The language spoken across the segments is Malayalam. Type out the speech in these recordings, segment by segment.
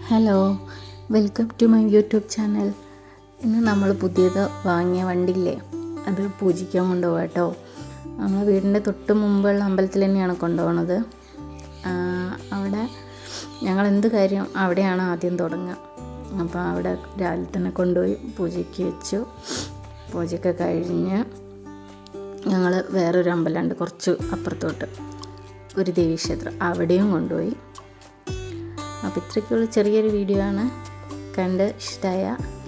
Hello, welcome to my YouTube channel. ഇന്ന് നമ്മൾ പുതിയത് വാങ്ങിയ വണ്ടിയില്ലേ, അത് പൂജിക്കാൻ കൊണ്ടുപോകാം കേട്ടോ. നമ്മൾ വീടിൻ്റെ തൊട്ട് മുമ്പുള്ള അമ്പലത്തിൽ തന്നെയാണ് കൊണ്ടുപോകുന്നത്. അവിടെ ഞങ്ങൾ എന്ത് കാര്യം അവിടെയാണ് ആദ്യം തുടങ്ങുക. അപ്പോൾ അവിടെ രാവിലെ തന്നെ കൊണ്ടുപോയി പൂജയ്ക്ക് വെച്ചു. പൂജയൊക്കെ കഴിഞ്ഞ് ഞങ്ങൾ വേറൊരു അമ്പലമുണ്ട് കുറച്ച് അപ്പുറത്തോട്ട്, ഒരു ദേവീക്ഷേത്രം, അവിടെയും കൊണ്ടുപോയി. അപ്പോൾ ഇത്രയ്ക്കുള്ള ചെറിയൊരു വീഡിയോ ആണ്. കണ്ട് ഇഷ്ടമായ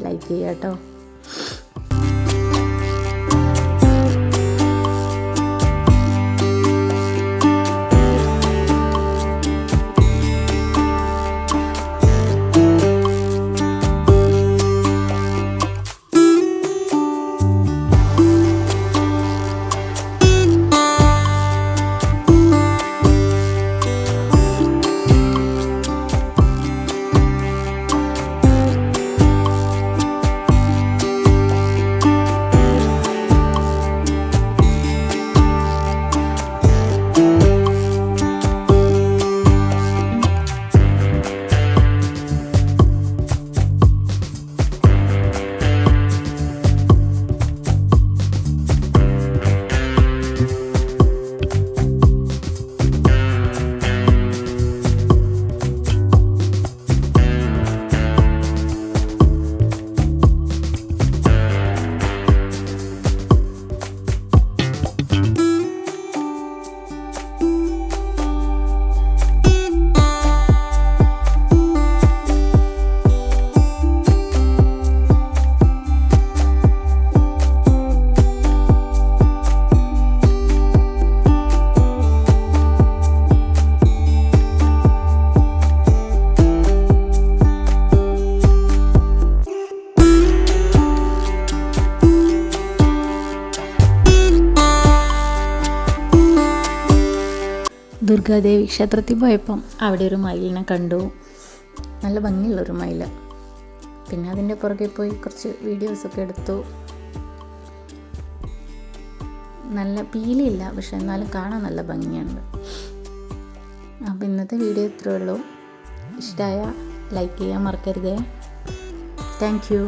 ലൈക്ക് ചെയ്യുക കേട്ടോ. ദുർഗാദേവി ക്ഷേത്രത്തിൽ പോയപ്പം അവിടെ ഒരു മയിലിനെ കണ്ടു. നല്ല ഭംഗിയുള്ളൊരു മയിൽ. പിന്നെ അതിൻ്റെ പുറകെ പോയി കുറച്ച് വീഡിയോസൊക്കെ എടുത്തു. നല്ല പീലിയില്ല, പക്ഷെ എന്നാലും കാണാൻ നല്ല ഭംഗിയുണ്ട്. അപ്പോൾ ഇന്നത്തെ വീഡിയോ ഇത്രയേ ഉള്ളൂ. ഇഷ്ടമായ ലൈക്ക് ചെയ്യാൻ മറക്കരുതേ. Thank you.